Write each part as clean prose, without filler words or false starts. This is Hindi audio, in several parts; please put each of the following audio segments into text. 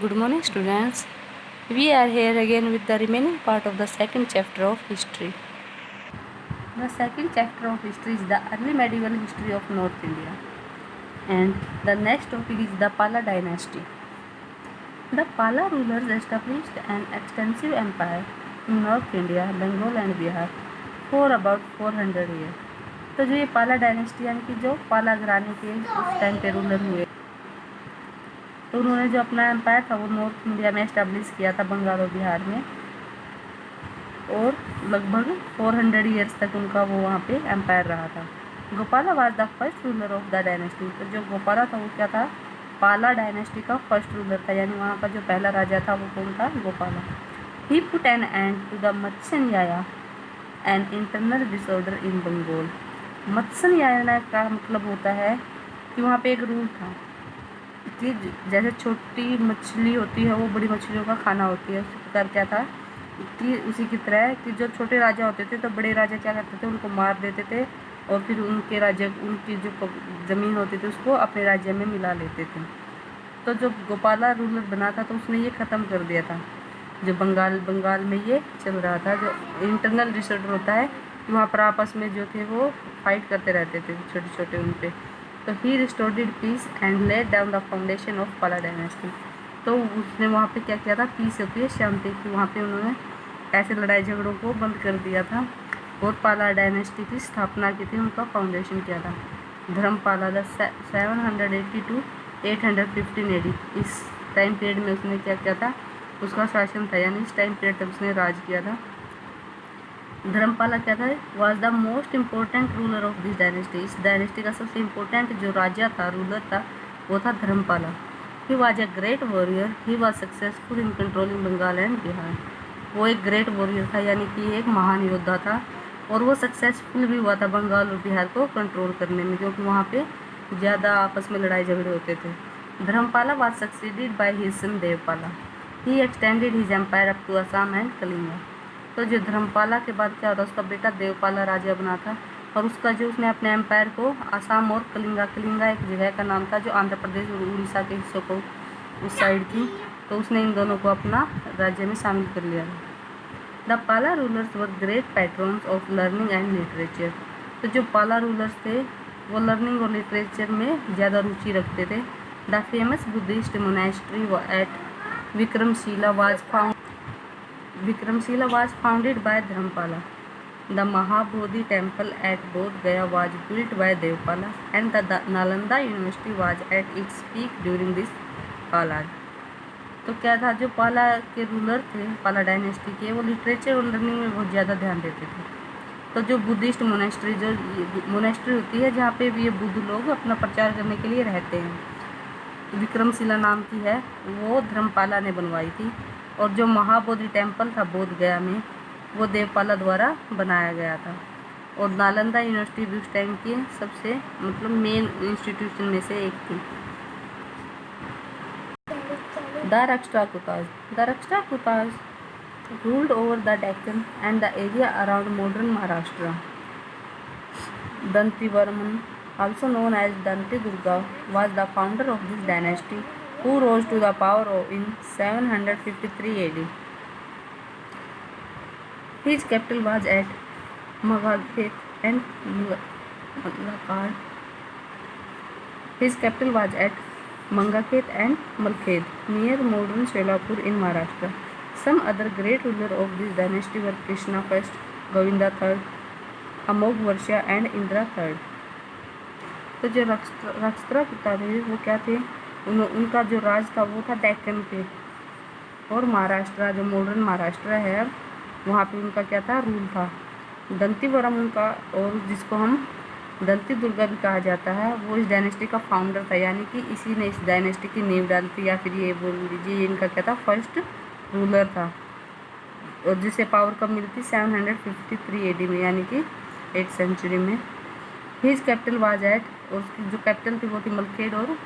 Good morning, students. We are here again with the remaining part of the second chapter of history. The second chapter of history is the early medieval history of North India, and the next topic is the Pala dynasty. The Pala rulers established an extensive empire in North India, Bengal and Bihar for about 400 years. तो जो ये पाला डायनेस्टी यानी कि जो पाला घराने के उस टाइम पे रूलर हुए, तो उन्होंने जो अपना एम्पायर था वो नॉर्थ इंडिया में एस्टेब्लिश किया था, बंगाल और बिहार में, और लगभग 400 ईयर्स तक उनका वो वहाँ पे एम्पायर रहा था। Gopala was the first ruler of the dynasty. तो जो गोपाला था वो क्या था? पाला डायनेस्टी का फर्स्ट रूलर था, यानी वहाँ का जो पहला राजा था वो कौन था? Gopala. He put an end to the matsyanyaya an internal disorder in Bengal. Matsyanyaya का मतलब होता है कि वहाँ पे एक रूल था कि जैसे छोटी मछली होती है वो बड़ी मछलियों का खाना होती है, उसी प्रकार क्या था कि उसी की तरह कि जो छोटे राजा होते थे तो बड़े राजा क्या करते थे, उनको मार देते थे और फिर उनके राज्य, उनकी जो ज़मीन होती थी उसको अपने राज्य में मिला लेते थे। तो जो गोपाला रूलर बना था तो उसने ये ख़त्म कर दिया था। जो बंगाल में ये चल रहा था, जो इंटरनल डिसऑर्डर होता है, वहाँ पर आपस में जो थे वो फाइट करते रहते थे छोटे छोटे उन पे। तो he restored peace and laid down the foundation of Pala dynasty. तो उसने वहाँ पे क्या किया था? पीस होती है शांति की, वहाँ पे उन्होंने ऐसे लड़ाई झगड़ों को बंद कर दिया था और पाला डायनेस्टी की स्थापना की थी, उनका फाउंडेशन किया था। धर्मपाला द 780 to 815 AD, इस टाइम पीरियड में उसने क्या किया था? उसका शासन था, यानी इस टाइम पीरियड तक उसने राज किया था। धर्मपाला क्या था? Was the most important ruler of this dynasty. इस डायनेस्टी का सबसे इम्पोर्टेंट जो राजा था, रूलर था, वो था Dharmapala. He was a great warrior, he was successful in controlling Bengal and Bihar. वो एक ग्रेट वॉरियर था, यानी कि एक महान योद्धा था, और वो सक्सेसफुल भी हुआ था बंगाल और बिहार को कंट्रोल करने में, क्योंकि वहाँ पे ज़्यादा आपस में लड़ाई झगड़े होते थे। Dharmapala was succeeded by his son Devapala. He extended his empire up to Assam and Kalinga. तो जो धर्मपाला के बाद क्या होता, उसका बेटा देवपाला राजा बना था, और उसका जो उसने अपने एम्पायर को असम और कलिंगा एक जगह का नाम था जो आंध्र प्रदेश और उड़ीसा के हिस्सों को उस साइड थी, तो उसने इन दोनों को अपना राज्य में शामिल कर लिया। The Pala rulers were great patrons of learning and literature. तो जो पाला रूलर्स थे वो लर्निंग और लिटरेचर में ज़्यादा रुचि रखते थे। The famous Buddhist monastery at Vikramshila was founded by Dharamapala. The Mahabodhi temple at Bodh Gaya was built by Devpala, and the Nalanda University was at its peak during this Pala. तो क्या था? जो पाला के रूलर थे, पाला डायनेस्टी के, वो लिटरेचर और लर्निंग में बहुत ज़्यादा ध्यान देते थे। तो जो बुद्धिस्ट मोनेस्ट्री, जो मोनेस्ट्री होती है जहाँ पे भी ये बुद्ध लोग अपना प्रचार करने के लिए रहते हैं, विक्रमशिला नाम की है, वो धर्मपाला ने बनवाई थी। और जो महाबोधि टेम्पल था बोध गया में, वो देवपाला द्वारा बनाया गया था। और नालंदा यूनिवर्सिटी भी उस टाइम की सबसे मेन इंस्टीट्यूशन में से एक थी। The Rashtrakutas ruled over the Deccan and the area around modern Maharashtra. Dantivarman, also known as Dantidurga, was the founder of this dynasty, who rose to the power in 753 AD. His capital was at Magakhet and Malakad. Malkhed, near modern Sholapur in Maharashtra. Some other great rulers of this dynasty were Krishna I, Govinda III, Amogh Varsha and Indira III। तो जो राष्ट्रकूटा थे वो क्या थे? उनका जो राज था वो था डेक्कन पे, और महाराष्ट्र, जो मॉडर्न महाराष्ट्र है, वहाँ पे उनका क्या था? रूल था। दंतीवरम उनका, और जिसको हम दंती दुर्गा भी कहा जाता है, वो इस डायनेस्टी का फाउंडर था, यानी कि इसी ने इस डायनेस्टी की नींव डाली थी, या फिर ये बोल लीजिए इनका क्या था? फर्स्ट रूलर था। और जिसे पावर कब मिली थी? 753 AD में, यानी कि 8th सेंचुरी में। हिज कैपिटल वाज एट, और उसकी जो कैपिटल थी वो थी मलखेड़ और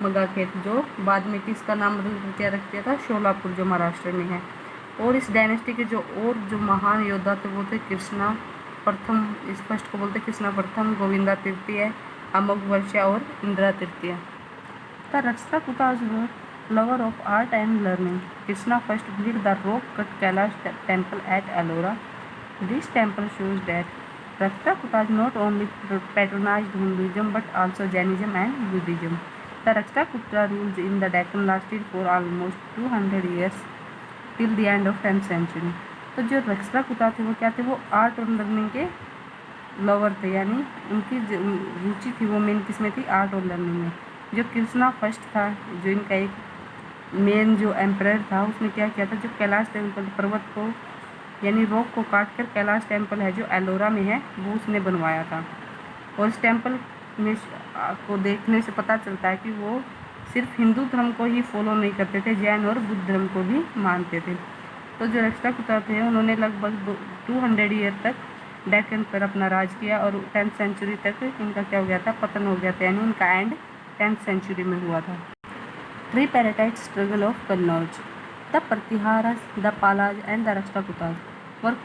मगाखेत, जो बाद में किसका नाम बदल क्या रख दिया था? शोलापुर, जो महाराष्ट्र में है। और इस डायनेस्टी के जो महान योद्धा थे वो थे कृष्णा प्रथम, इस फर्स्ट को बोलते कृष्णा प्रथम, गोविंदा तृतीय, अमोघ वर्षा और इंदिरा तृतीय। The Rashtrakutas were lover of art and learning. Krishna first built the rock-cut Kailash temple at Ellora. This temple shows that Rashtrakutas not only patronized Hinduism but also Jainism and Buddhism. The Rashtrakuta rules in the Deccan lasted for almost 200 years till the end of 10th century. तो जो राष्ट्रकूटा थे वो क्या थे, वो आर्ट और लर्निंग के लवर थे, यानी उनकी रुचि थी वो मेन किस में थी, आर्ट और लर्निंग में। जो कृष्णा फर्स्ट था, जो इनका एक मेन जो एम्परर था, उसने क्या किया था, जो कैलाश टेम्पल पर्वत को यानी रॉक को काट कर कैलाश टेम्पल है जो एलोरा में है वो उसने बनवाया था। और इस टेम्पल में को देखने से पता चलता है कि वो सिर्फ हिंदू धर्म को ही फॉलो नहीं करते थे, जैन और बुद्ध धर्म को भी मानते थे। तो जो राष्ट्रकूटा थे उन्होंने लगभग 200 ईयर तक डेक्कन पर अपना राज किया और 10th सेंचुरी तक इनका क्या हो गया था, पतन हो गया था, यानी इनका एंड 10th सेंचुरी में हुआ था। Tripartite struggle of Kannauj. The Pratiharas, the Palas and the Rashtrakutas were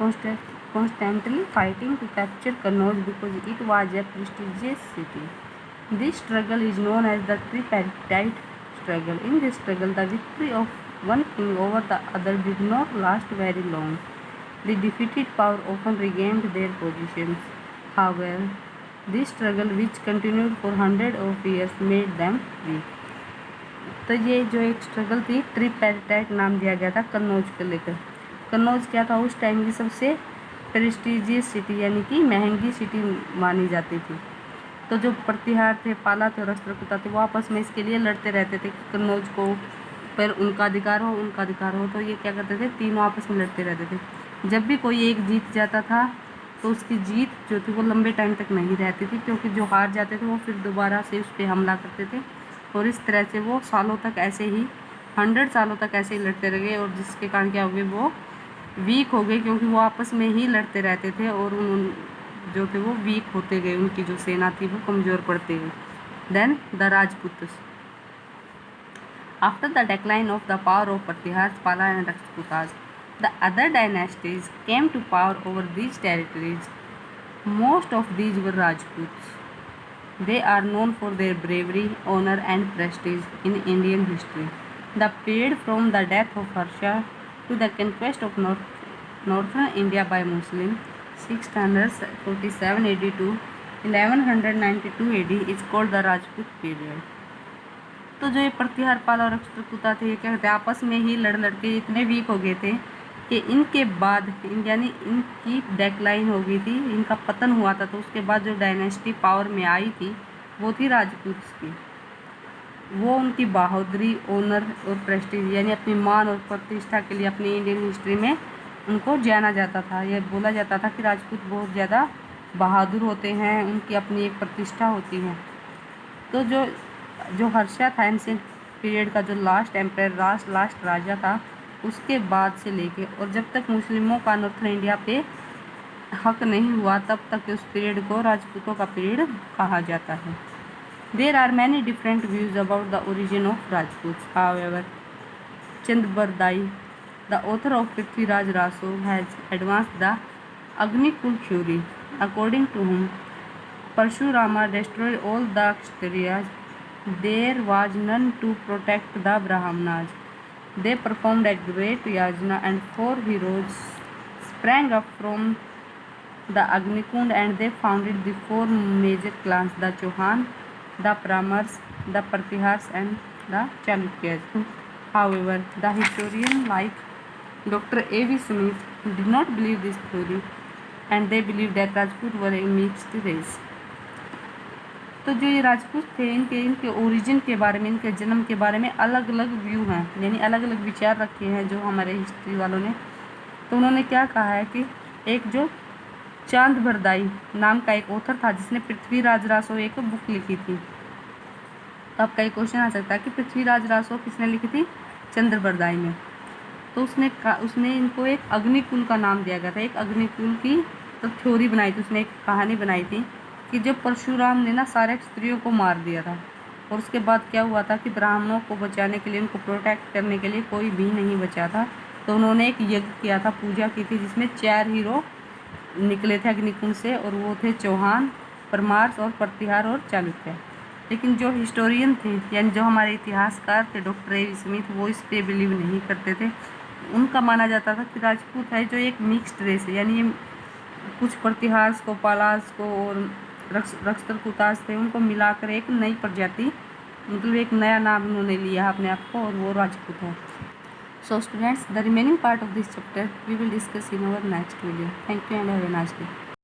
constantly fighting to capture Kannauj because it was a prestigious city. This struggle is known as the tripartite struggle. In this struggle, the victory of one king over the other did not last very long. The defeated power often regained their positions. However, this struggle, which continued for hundreds of years, made them weak. तो ये जो एक स्ट्रगल थी, ट्रिपैरटाइट नाम दिया गया था कन्नौज को लेकर। कन्नौज क्या था, उस टाइम की सबसे प्रेस्टिजियस सिटी यानी कि महंगी सिटी मानी जाती थी। तो जो प्रतिहार थे, पाला थे और राष्ट्रकूटा थे, वो आपस में इसके लिए लड़ते रहते थे कि कन्नौज को पर उनका अधिकार हो, उनका अधिकार हो। तो ये क्या करते थे, तीनों आपस में लड़ते रहते थे। जब भी कोई एक जीत जाता था तो उसकी जीत जो थी वो लंबे टाइम तक नहीं रहती थी, क्योंकि जो हार जाते थे वो फिर दोबारा से उस पर हमला करते थे और इस तरह से वो सालों तक ऐसे ही 100 सालों तक ऐसे ही लड़ते रह गए। और जिसके कारण क्या हो गए, वो वीक हो गए, क्योंकि वो आपस में ही लड़ते रहते थे और उन जो थे वो वीक होते गए, उनकी जो सेना थी वो कमज़ोर पड़ते गई। Then the Rajputs. After the decline of the power of Pratihars, Pala and Rashtrakutas, the other dynasties came to power over these territories. Most of these were Rajputs. They are known for their bravery, honor and prestige in Indian history. The period from the death of Harsha to the conquest of northern India by Muslims, 647 AD to 1192 AD, is called the Rajput period. तो जो ये प्रतिहार, पाल और राष्ट्रकूटा थे, ये क्या कहते हैं, आपस में ही लड़ लड़ के इतने वीक हो गए थे कि इनके बाद यानी इनकी डेक्लाइन हो गई थी, इनका पतन हुआ था। तो उसके बाद जो डायनेस्टी पावर में आई थी वो थी राजपूत की। वो उनकी बहादुरी, ऑनर और प्रेस्टीज यानी अपनी मान और प्रतिष्ठा के लिए अपनी इंडियन हिस्ट्री में उनको जाना जाता था। यह बोला जाता था कि राजपूत बहुत ज़्यादा बहादुर होते हैं, उनकी अपनी एक प्रतिष्ठा होती है। तो जो हर्षा था, एंशिएंट पीरियड का जो लास्ट एम्पायर, लास्ट राजा था, उसके बाद से लेके और जब तक मुस्लिमों का नॉर्थन इंडिया पे हक नहीं हुआ तब तक उस पीरियड को राजपूतों का पीरियड कहा जाता है। There are many different views about the origin of Rajput. However, Chandbardai, the author of Prithviraj Raso, has advanced the Agnikul theory, according to whom Parshurama destroyed all the Kshatriyas. There was none to protect the Brahmanas. They performed a great yajna and 4 heroes sprang up from the Agnikund and they founded the 4 major clans, the Chauhan, the Pramars, the Pratihars and the Chalukyas. However, the historian like Dr. A.V. Smith did not believe this theory and they believed that Rajput were a mixed race. तो जो ये राजपूत थे, इनके ओरिजिन के बारे में, इनके जन्म के बारे में अलग अलग व्यू हैं, यानी अलग अलग विचार रखे हैं जो हमारे हिस्ट्री वालों ने। तो उन्होंने क्या कहा है कि एक जो चांदबरदाई नाम का एक ऑथर था जिसने पृथ्वीराज रासो एक बुक लिखी थी। तो आपका एक क्वेश्चन आ सकता है कि पृथ्वीराज रासो किसने लिखी थी, चंद्रबरदाई ने। तो उसने इनको एक अग्निकुल का नाम दिया गया था, एक अग्निकुल की तो थ्योरी बनाई थी, उसने एक कहानी बनाई थी कि जब परशुराम ने ना सारे स्त्रियों को मार दिया था और उसके बाद क्या हुआ था कि ब्राह्मणों को बचाने के लिए, उनको प्रोटेक्ट करने के लिए कोई भी नहीं बचा था। तो उन्होंने एक यज्ञ किया था, पूजा की थी, जिसमें 4 हीरो निकले थे अग्निकुंड से और वो थे चौहान, परमार्स और प्रतिहार और चालुक्य। लेकिन जो हिस्टोरियन थे यानी जो हमारे इतिहासकार थे डॉक्टर ए स्मिथ, वो इस पे बिलीव नहीं करते थे। उनका माना जाता था कि राजपूत है जो एक मिक्स्ड रेस है, यानी ये कुछ प्रतिहास को, पालास को और रक्षकुतास थे, उनको मिलाकर एक नई प्रजाति, मतलब एक नया नाम उन्होंने लिया अपने आप को, और वो राजपूत है। So students, the remaining part of this chapter we will discuss in our next video. Thank you and have a nice day.